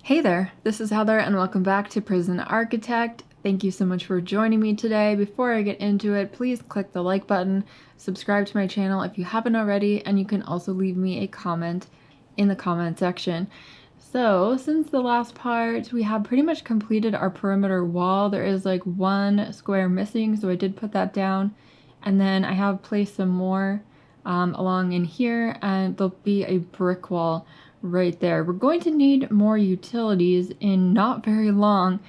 Hey there, this is Heather and welcome back to Prison Architect. Thank you so much for joining me today. Before I get into it, please click the like button, subscribe to my channel if you haven't already, and you can also leave me a comment in the comment section. So, since the last part, we have pretty much completed our perimeter wall. There is like one square missing, so I did put that down. And then I have placed some more along in here, and there'll be a brick wall right there. We're going to need more utilities in not very long,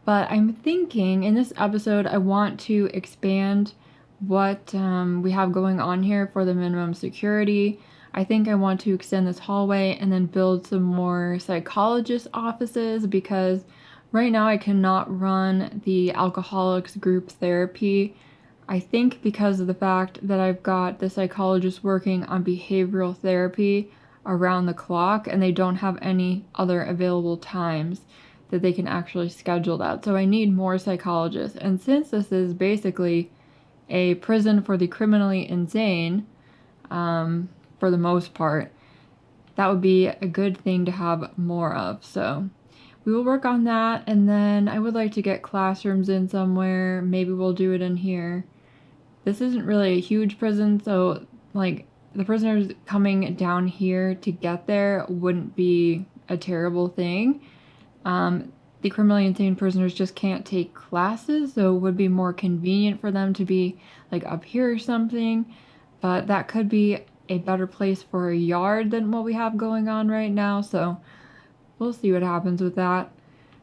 but I'm thinking in this episode I want to expand what we have going on here for the minimum security. I think I want to extend this hallway and then build some more psychologist offices, because right now I cannot run the alcoholics group therapy. I think because of the fact that I've got the psychologist working on behavioral therapy around the clock and they don't have any other available times that they can actually schedule that. So I need more psychologists. And since this is basically a prison for the criminally insane, for the most part, that would be a good thing to have more of. So we will work on that. And then I would like to get classrooms in somewhere. Maybe we'll do it in here. This isn't really a huge prison, so like the prisoners coming down here to get there wouldn't be a terrible thing. The criminally insane prisoners just can't take classes, so it would be more convenient for them to be like up here or something. But that could be a better place for a yard than what we have going on right now, so we'll see what happens with that.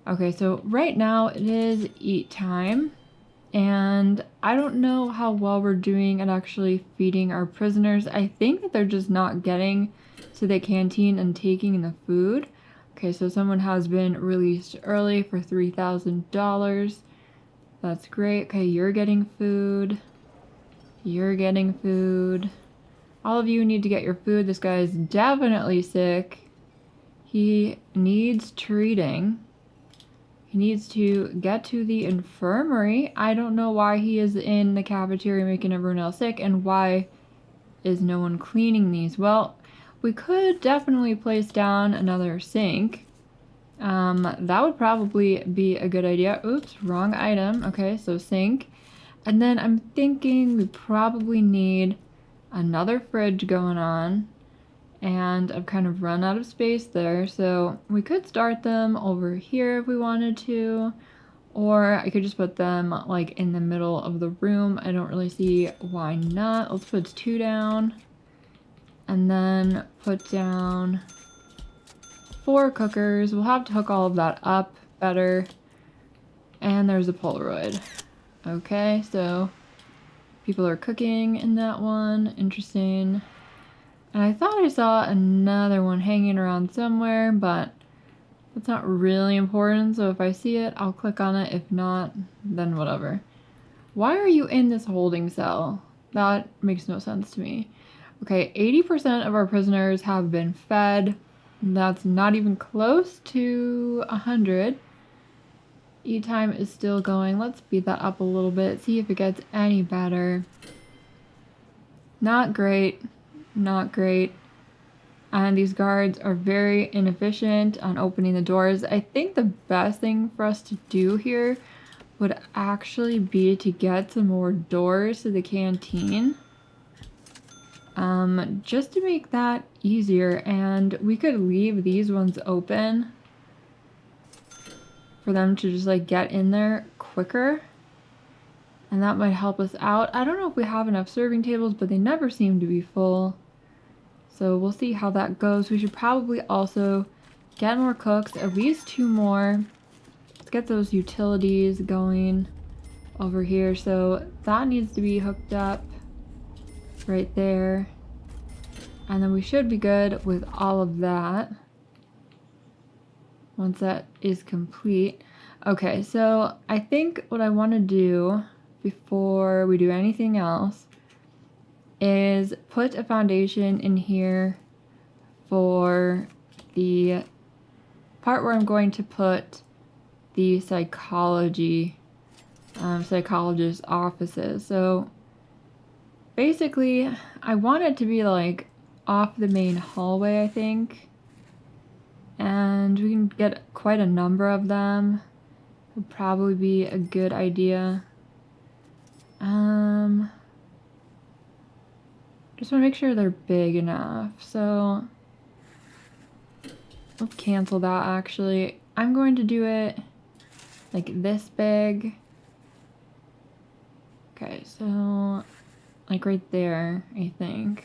Okay, so right now it is eat time. And I don't know how well we're doing at actually feeding our prisoners. I think that they're just not getting to the canteen and taking the food. Okay, so someone has been released early for $3,000. That's great. Okay, you're getting food. You're getting food. All of you need to get your food. This guy is definitely sick. He needs treating. He needs to get to the infirmary. I don't know why he is in the cafeteria making everyone else sick, and why is no one cleaning these? Well, we could definitely place down another sink. That would probably be a good idea. Oops, wrong item. Okay, so sink. And then I'm thinking we probably need another fridge going on. And I've kind of run out of space there, so we could start them over here if we wanted to, or I could just put them like in the middle of the room. I don't really see why not. Let's put 2 down, and then put down 4 cookers. We'll have to hook all of that up better. And there's a Polaroid. Okay, so people are cooking in that one. Interesting. And I thought I saw another one hanging around somewhere, but that's not really important. So if I see it, I'll click on it. If not, then whatever. Why are you in this holding cell? That makes no sense to me. Okay, 80% of our prisoners have been fed. That's not even close to 100. Eat time is still going. Let's speed that up a little bit. See if it gets any better. Not great. Not great. And these guards are very inefficient on opening the doors. I think the best thing for us to do here would actually be to get some more doors to the canteen. Just to make that easier, and we could leave these ones open for them to just like get in there quicker. And that might help us out. I don't know if we have enough serving tables, but they never seem to be full. So we'll see how that goes. We should probably also get more cooks, at least 2 more. Let's get those utilities going over here. So that needs to be hooked up right there. And then we should be good with all of that once that is complete. Okay, so I think what I want to do before we do anything else is put a foundation in here for the part where I'm going to put the psychologist offices. So basically, I want it to be like off the main hallway, I think. and we can get quite a number of them. Would probably be a good idea. Just want to make sure they're big enough. So let's cancel that actually. I'm going to do it like this big. Okay, so like right there, I think.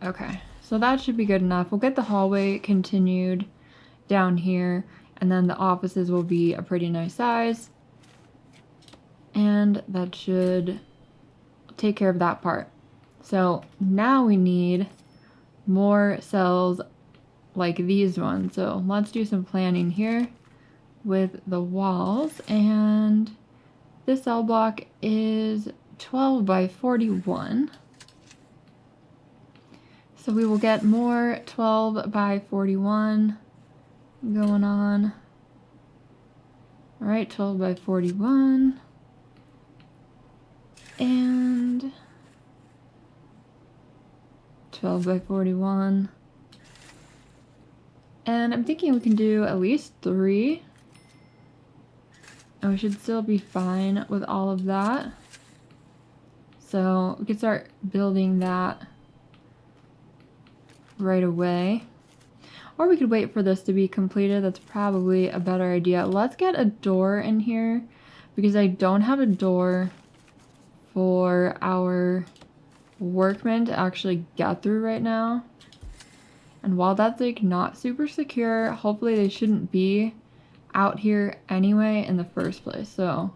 Okay, so that should be good enough. We'll get the hallway continued down here, and then the offices will be a pretty nice size. And that should take care of that part. So now we need more cells like these ones. So let's do some planning here with the walls. And this cell block is 12 by 41. So we will get more 12 by 41 going on. All right, 12 by 41. And 12 by 41. And I'm thinking we can do at least 3. And we should still be fine with all of that. So we can start building that right away. Or we could wait for this to be completed. That's probably a better idea. Let's get a door in here because I don't have a door for our workmen to actually get through right now. And while that's like not super secure, hopefully they shouldn't be out here anyway in the first place. So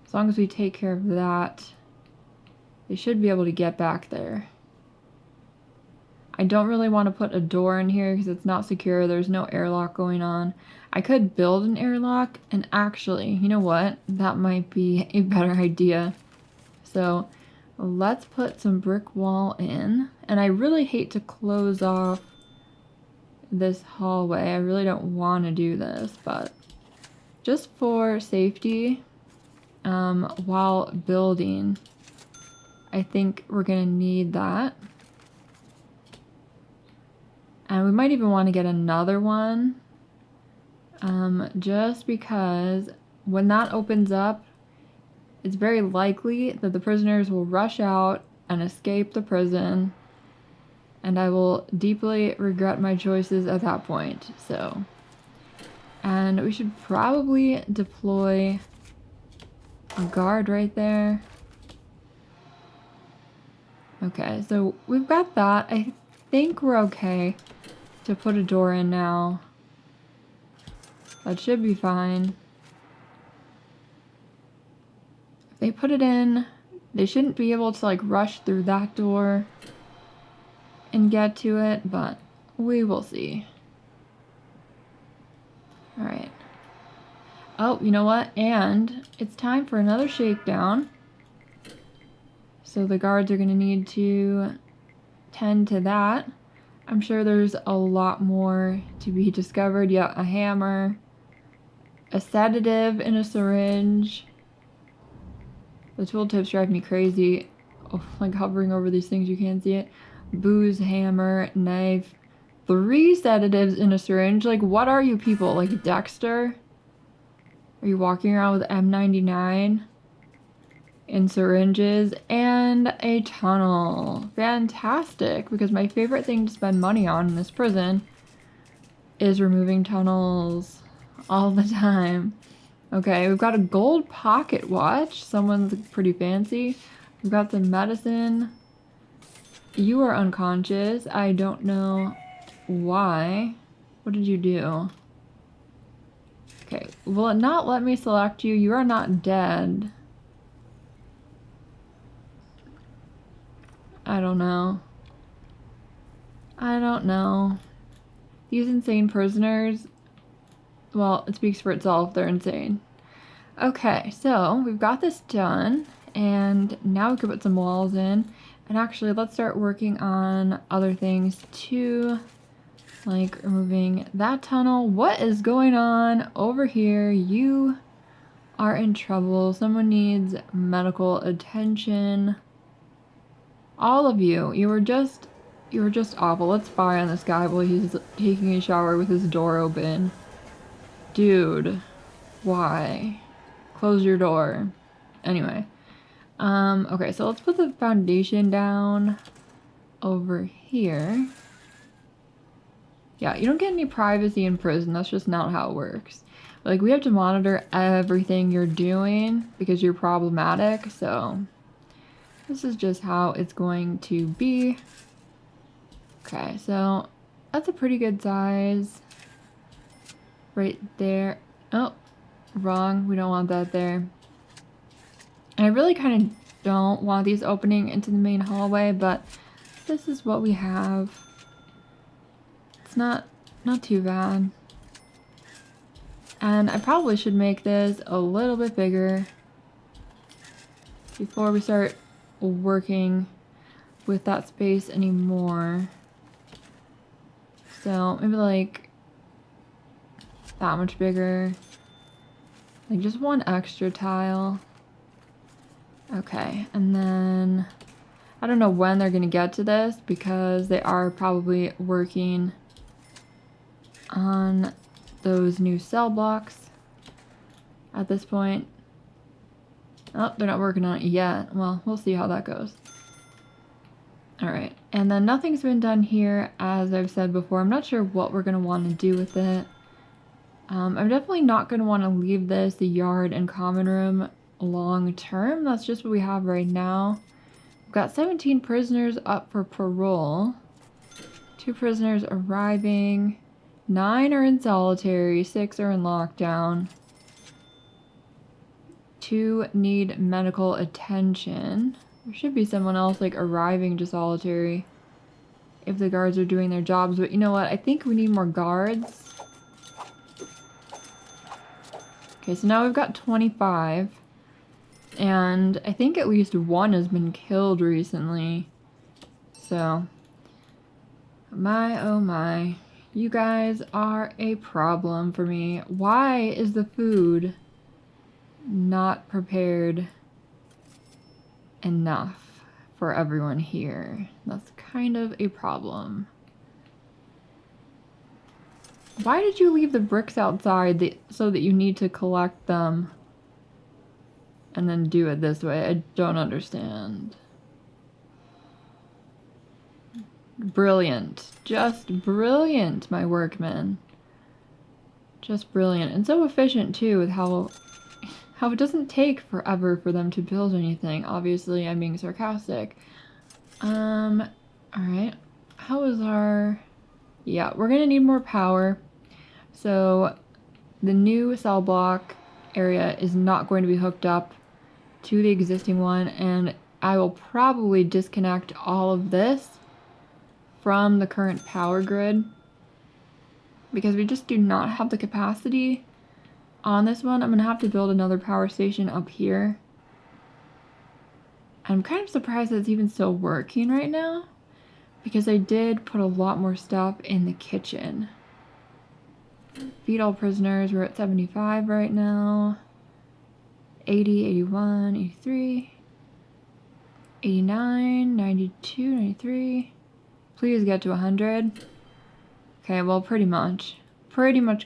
as long as we take care of that, they should be able to get back there. I don't really want to put a door in here because it's not secure. There's no airlock going on. I could build an airlock, and actually, you know what? That might be a better idea. So let's put some brick wall in. And I really hate to close off this hallway. I really don't want to do this, but just for safety, while building, I think we're gonna need that. And we might even want to get another one, just because when that opens up, it's very likely that the prisoners will rush out and escape the prison, and I will deeply regret my choices at that point. So, and we should probably deploy a guard right there. Okay, so we've got that. I think we're okay to put a door in now. That should be fine. If they put it in, they shouldn't be able to like rush through that door and get to it, but we will see. All right. Oh, you know what? And it's time for another shakedown. So the guards are going to need to tend to that. I'm sure there's a lot more to be discovered. Yeah, a hammer, a sedative in a syringe. The tooltips drive me crazy. Oh, like hovering over these things, you can't see it. Booze, hammer, knife, 3 sedatives in a syringe. Like, what are you people? Like Dexter? Are you walking around with M99 in syringes? And a tunnel. Fantastic, because my favorite thing to spend money on in this prison is removing tunnels all the time. Okay, we've got a gold pocket watch. Someone's pretty fancy. We've got some medicine. You are unconscious. I don't know why. What did you do? Okay, will it not let me select you? You are not dead. I don't know. I don't know. These insane prisoners, well, it speaks for itself. They're insane. Okay, so we've got this done, and now we can put some walls in. And actually, let's start working on other things too, like removing that tunnel. What is going on over here? You are in trouble. Someone needs medical attention. All of you, you were just You're just awful. Let's spy on this guy while he's taking a shower with his door open. Dude, why? Close your door. Anyway. Okay, so let's put the foundation down over here. Yeah, you don't get any privacy in prison. That's just not how it works. Like, we have to monitor everything you're doing because you're problematic, so this is just how it's going to be. Okay, so that's a pretty good size right there. Oh, wrong. We don't want that there. And I really kind of don't want these opening into the main hallway, but this is what we have. It's not too bad. And I probably should make this a little bit bigger before we start working with that space anymore. So maybe like that much bigger. Like just one extra tile. Okay, and then I don't know when they're gonna get to this because they are probably working on those new cell blocks at this point. Oh, they're not working on it yet. Well, we'll see how that goes. Alright, and then nothing's been done here, as I've said before. I'm not sure what we're going to want to do with it. I'm definitely not going to want to leave this the yard and common room long term. That's just what we have right now. We've got 17 prisoners up for parole. 2 prisoners arriving. 9 are in solitary. 6 are in lockdown. 2 need medical attention. There should be someone else like arriving to solitary if the guards are doing their jobs, but you know what? I think we need more guards. Okay, so now we've got 25, and I think at least 1 has been killed recently. So, my oh my, you guys are a problem for me. Why is the food not prepared enough for everyone here? That's kind of a problem. Why did you leave the bricks outside so that you need to collect them and then do it this way? I don't understand. Brilliant. Just brilliant, my workmen. Just brilliant. And so efficient too with how it doesn't take forever for them to build anything. Obviously, I'm being sarcastic. Alright. How is our... Yeah, we're gonna need more power. So, the new cell block area is not going to be hooked up to the existing one, and I will probably disconnect all of this from the current power grid because we just do not have the capacity on this one. I'm gonna have to build another power station up here. I'm kind of surprised that it's even still working right now because I did put a lot more stuff in the kitchen. Feed all prisoners, we're at 75 right now. 80, 81, 83, 89, 92, 93. Please get to 100. Okay, well, pretty much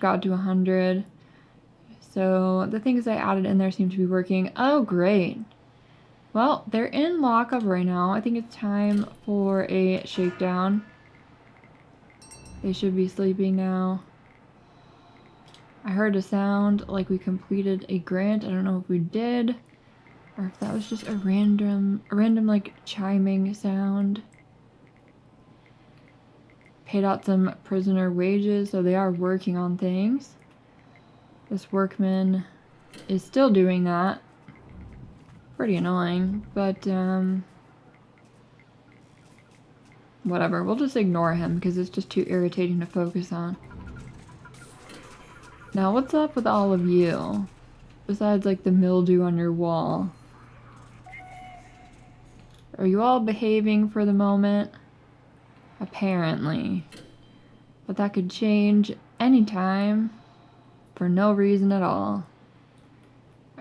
got to 100. So the things I added in there seem to be working. Oh, great. Well, they're in lockup right now. I think it's time for a shakedown. They should be sleeping now. I heard a sound like we completed a grant. I don't know if we did or if that was just a random like chiming sound. Paid out some prisoner wages, so they are working on things. This workman is still doing that. Pretty annoying, but whatever. We'll just ignore him because it's just too irritating to focus on. Now, what's up with all of you? Besides, like, the mildew on your wall. Are you all behaving for the moment? Apparently. But that could change anytime for no reason at all.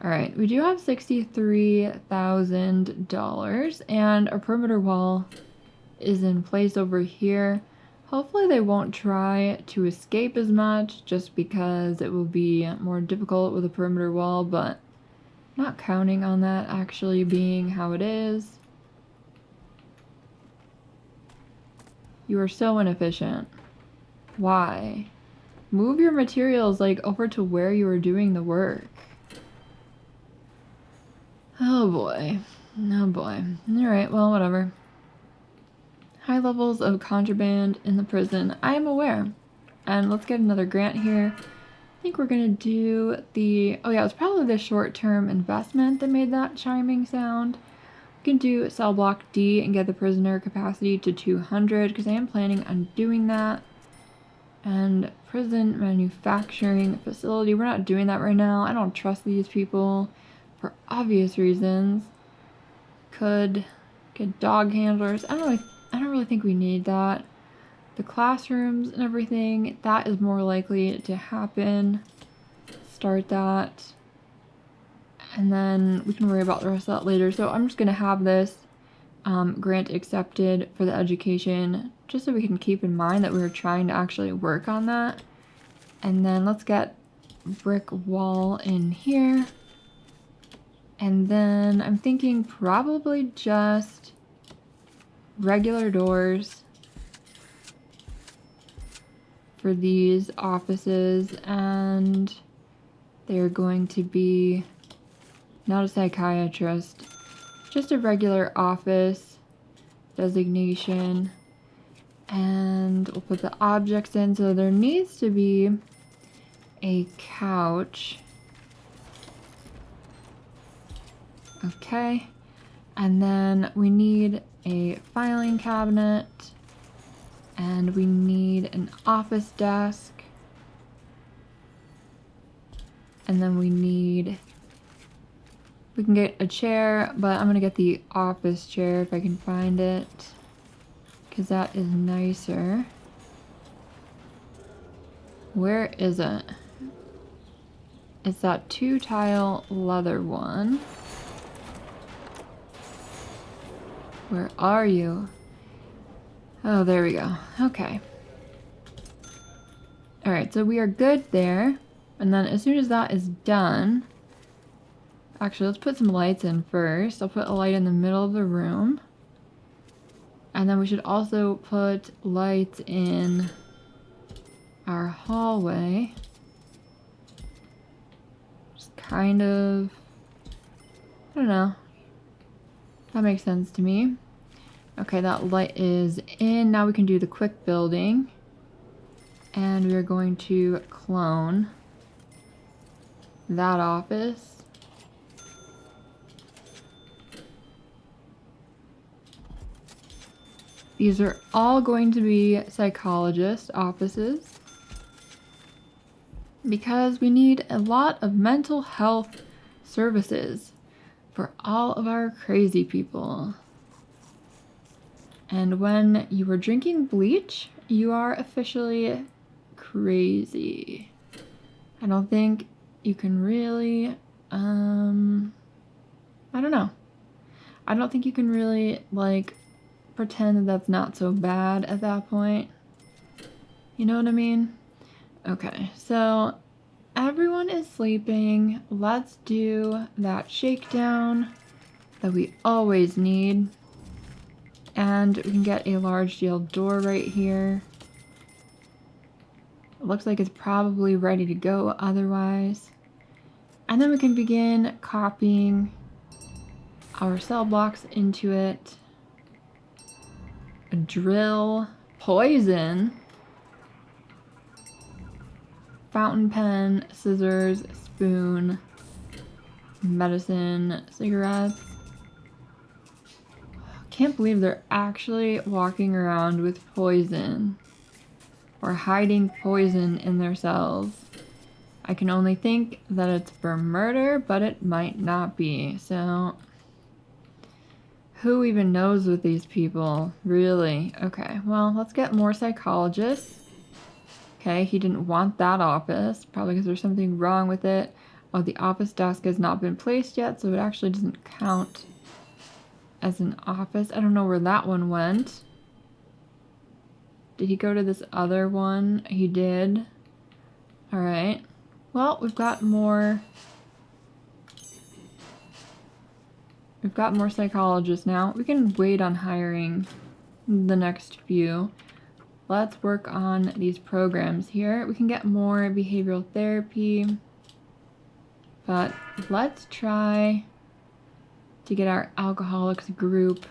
Alright, we do have $63,000 and our perimeter wall is in place over here. Hopefully they won't try to escape as much just because it will be more difficult with a perimeter wall, but not counting on that actually being how it is. You are so inefficient. Why? Move your materials like over to where you are doing the work. Oh boy. Oh boy. Alright, well, whatever. High levels of contraband in the prison. I am aware. And let's get another grant here. I think we're gonna do the... Oh yeah, it was probably the short-term investment that made that chiming sound. We can do cell block D and get the prisoner capacity to 200 because I am planning on doing that. And prison manufacturing facility. We're not doing that right now. I don't trust these people for obvious reasons. Could get dog handlers. I don't really think we need that. The classrooms and everything, that is more likely to happen. Start that. And then we can worry about the rest of that later. So I'm just going to have this grant accepted for the education, just so we can keep in mind that we were trying to actually work on that. And then let's get brick wall in here. And then I'm thinking probably just regular doors for these offices, and they're going to be not a psychiatrist, just a regular office designation. And we'll put the objects in. So there needs to be a couch. Okay. And then we need a filing cabinet. And we need an office desk. And then we can get a chair, but I'm gonna get the office chair if I can find it, because that is nicer. Where is it? It's that 2-tile leather one. Where are you? Oh, there we go. Okay. Alright, so we are good there. And then as soon as that is done... Actually, let's put some lights in first. I'll put a light in the middle of the room. And then we should also put lights in our hallway. Just kind of... I don't know. That makes sense to me. Okay, that light is in. Now we can do the quick building. And we are going to clone that office. These are all going to be psychologist offices because we need a lot of mental health services for all of our crazy people. And when you are drinking bleach, you are officially crazy. I don't think you can really, I don't know. I don't think you can really, like, pretend that that's not so bad at that point. You know what I mean? Okay, so everyone is sleeping. Let's do that shakedown that we always need. And we can get a large deal door right here. It looks like it's probably ready to go otherwise. And then we can begin copying our cell blocks into it. A drill, poison, fountain pen, scissors, spoon, medicine, cigarettes. Can't believe they're actually walking around with poison or hiding poison in their cells. I can only think that it's for murder, but it might not be. So who even knows with these people? Really? Okay, well, let's get more psychologists. Okay, he didn't want that office, probably because there's something wrong with it. Oh, the office desk has not been placed yet, so it actually doesn't count as an office. I don't know where that one went. Did he go to this other one? He did. Alright. Well, we've got more psychologists now. We can wait on hiring the next few. Let's work on these programs here. We can get more behavioral therapy. But let's try to get our alcoholics group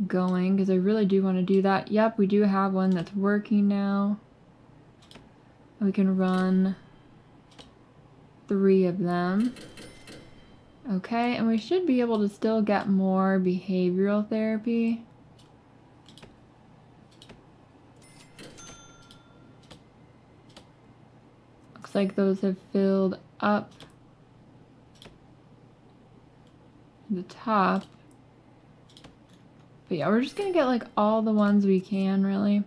going, because I really do want to do that. Yep, we do have one that's working now. We can run 3 of them. Okay, and we should be able to still get more behavioral therapy. Looks like those have filled up the top. But yeah, we're just gonna get like all the ones we can, really.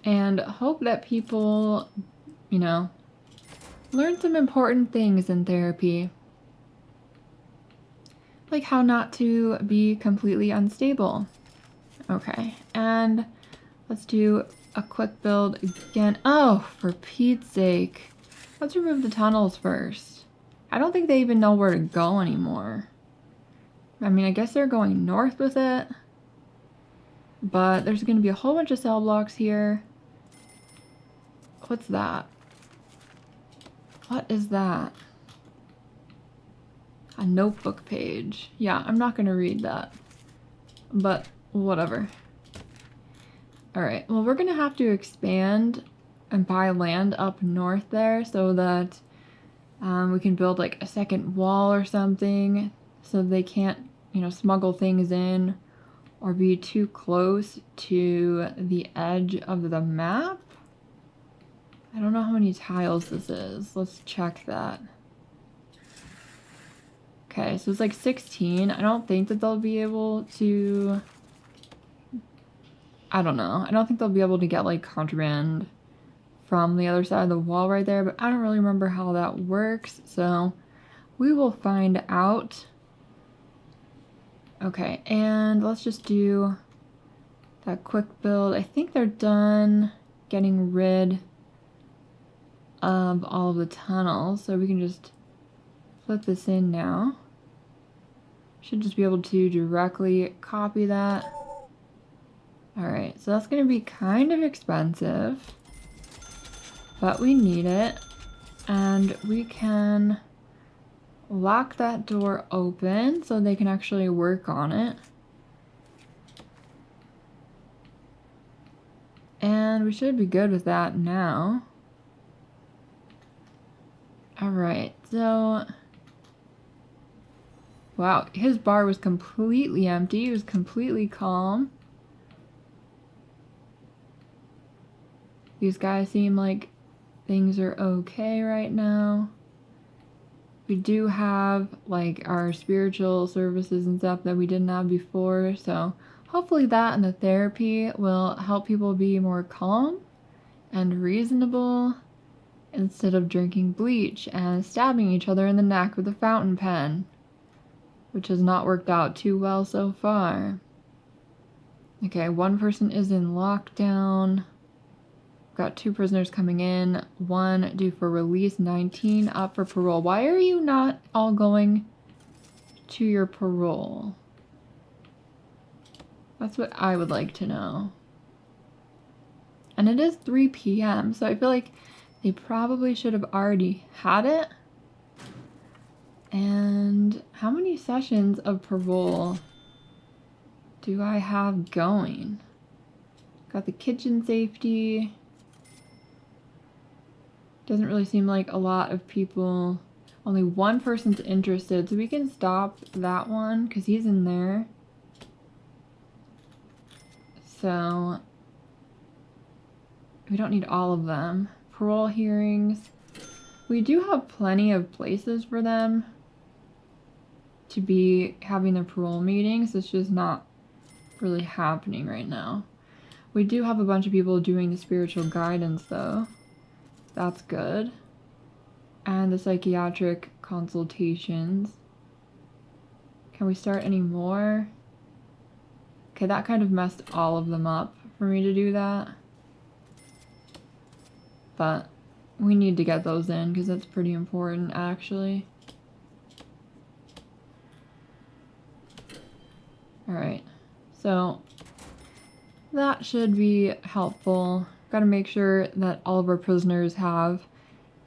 And hope that people, you know, learn some important things in therapy. Like how not to be completely unstable. Okay, and let's do a quick build again. Oh, for Pete's sake. Let's remove the tunnels first. I don't think they even know where to go anymore. I mean, I guess they're going north with it. But there's going to be a whole bunch of cell blocks here. What's that? What is that? A notebook page. Yeah, I'm not going to read that. But whatever. Alright, well, we're going to have to expand and buy land up north there so that we can build like a second wall or something so they can't, you know, smuggle things in or be too close to the edge of the map. I don't know how many tiles this is. Let's check that. Okay, so it's like 16. I don't think that they'll be able to... I don't know. I don't think they'll be able to get like contraband from the other side of the wall right there, but I don't really remember how that works, so we will find out. Okay, and let's just do that quick build. I think they're done getting rid of all of the tunnels, so we can just put this in now. Should just be able to directly copy that. Alright, so that's going to be kind of expensive, but we need it, and we can lock that door open so they can actually work on it. And we should be good with that now. Alright, so... Wow, his bar was completely empty. He was completely calm. These guys seem like things are okay right now. We do have like our spiritual services and stuff that we didn't have before, so hopefully that and the therapy will help people be more calm and reasonable instead of drinking bleach and stabbing each other in the neck with a fountain pen, which has not worked out too well so far. Okay, one person is in lockdown. Got 2 prisoners coming in, 1 due for release, 19 up for parole. Why are you not all going to your parole? That's what I would like to know. And it is 3 p.m., so I feel like they probably should have already had it. And how many sessions of parole do I have going? Got the kitchen safety. Doesn't really seem like a lot of people. Only 1 person's interested, so we can stop that one because he's in there. So we don't need all of them. Parole hearings. We do have plenty of places for them to be having their parole meetings. It's just not really happening right now. We do have a bunch of people doing the spiritual guidance though. That's good. And the psychiatric consultations. Can we start any more? Okay, that kind of messed all of them up for me to do that. But we need to get those in because that's pretty important, actually. Alright, so that should be helpful. Gotta make sure that all of our prisoners have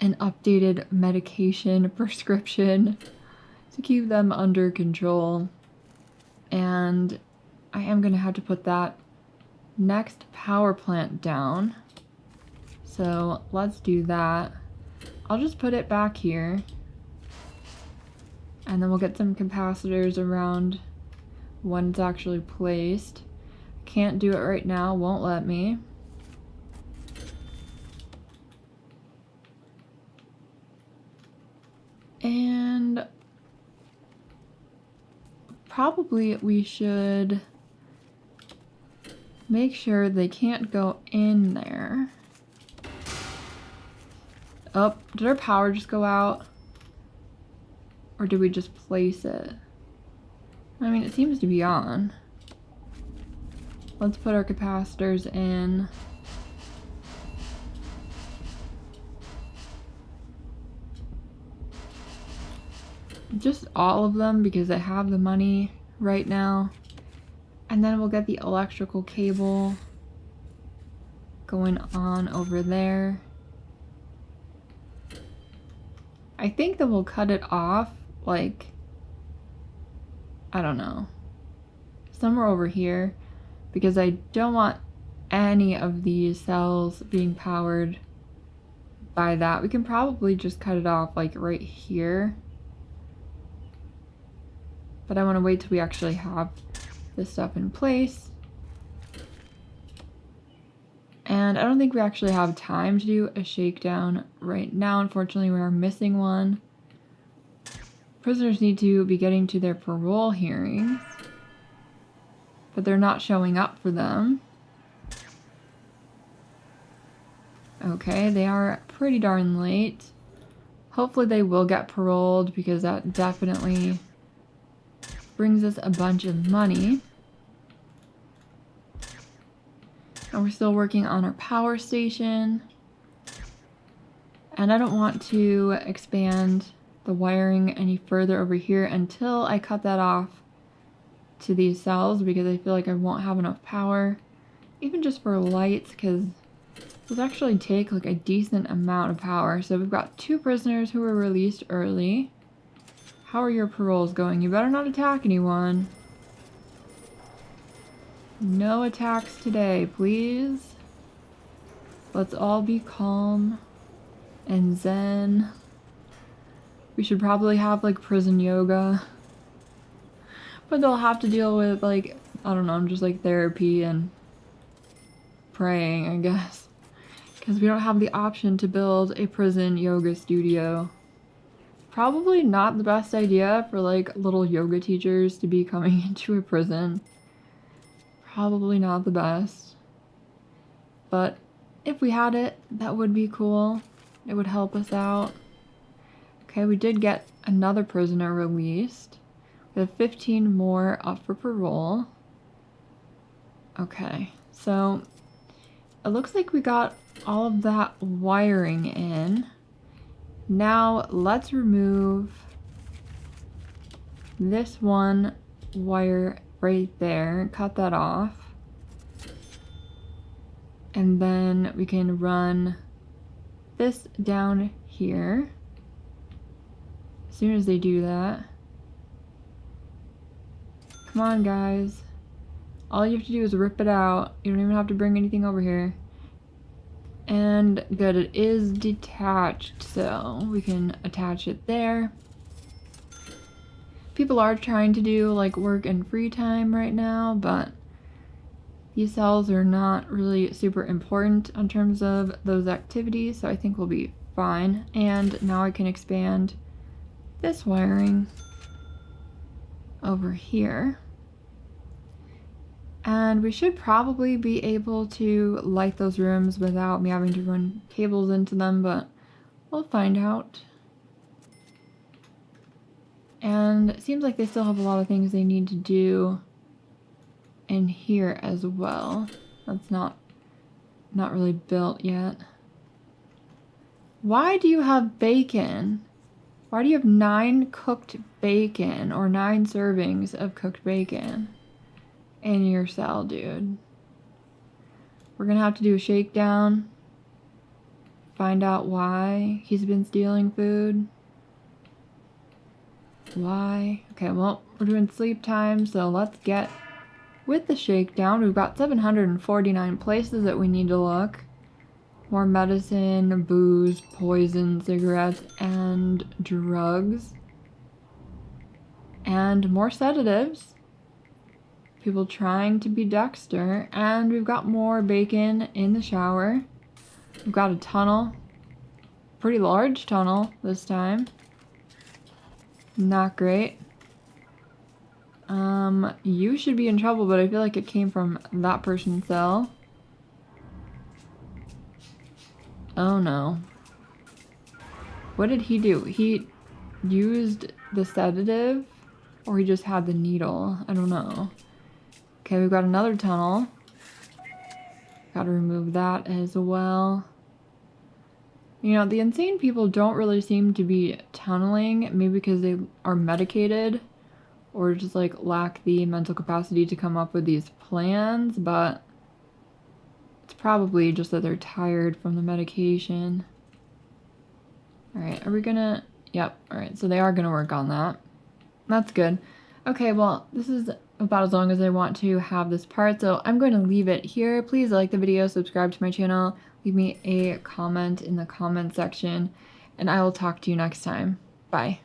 an updated medication prescription to keep them under control. And I am gonna have to put that next power plant down. So let's do that. I'll just put it back here. And then we'll get some capacitors around when it's actually placed. Can't do it right now, won't let me. And probably we should make sure they can't go in there. Oh, did our power just go out? Or did we just place it? I mean, it seems to be on. Let's put our capacitors in. Just all of them because I have the money right now. And then we'll get the electrical cable going on over there. I think that we'll cut it off, like, I don't know, somewhere over here, because I don't want any of these cells being powered by that. We can probably just cut it off, like, right here. But I want to wait till we actually have this stuff in place. And I don't think we actually have time to do a shakedown right now. Unfortunately, we are missing one. Prisoners need to be getting to their parole hearings, but they're not showing up for them. Okay, they are pretty darn late. Hopefully they will get paroled because that definitely brings us a bunch of money. And we're still working on our power station. And I don't want to expand the wiring any further over here until I cut that off to these cells because I feel like I won't have enough power. Even just for lights, because those actually take like a decent amount of power. So we've got 2 prisoners who were released early. How are your paroles going? You better not attack anyone. No attacks today, please. Let's all be calm and zen. We should probably have like prison yoga. But they'll have to deal with like, I don't know, just like therapy and praying, I guess. Because we don't have the option to build a prison yoga studio. Probably not the best idea for like little yoga teachers to be coming into a prison. Probably not the best. But if we had it, that would be cool. It would help us out. Okay, we did get another prisoner released. We have 15 more up for parole. Okay, so it looks like we got all of that wiring in. Now let's remove this one wire right there, cut that off, and then we can run this down here. As soon as they do that, come on guys, all you have to do is rip it out. You don't even have to bring anything over here. And good, it is detached, so we can attach it there. People are trying to do like work in free time right now, but these cells are not really super important in terms of those activities, so I think we'll be fine. And now I can expand this wiring over here. And we should probably be able to light those rooms without me having to run cables into them, but we'll find out. And it seems like they still have a lot of things they need to do in here as well. That's not really built yet. Why do you have bacon? Why do you have 9 cooked bacon, or 9 servings of cooked bacon in your cell, dude? We're gonna have to do a shakedown. Find out why he's been stealing food. Why? Okay, well, we're doing sleep time, so let's get with the shakedown. We've got 749 places that we need to look. More medicine, booze, poison, cigarettes, and drugs. And more sedatives. People trying to be Dexter. And we've got more bacon in the shower. We've got a tunnel. Pretty large tunnel this time. Not great. You should be in trouble, but I feel like it came from that person's cell. Oh no. What did he do? He used the sedative, or he just had the needle? I don't know. Okay, we've got another tunnel. Gotta remove that as well. You know, the insane people don't really seem to be tunneling, maybe because they are medicated or just like lack the mental capacity to come up with these plans, but it's probably just that they're tired from the medication. Alright, are we gonna... Yep, alright, so they are gonna work on that. That's good. Okay, well, this is about as long as I want to have this part, so I'm going to leave it here. Please like the video, subscribe to my channel, leave me a comment in the comment section, and I will talk to you next time. Bye.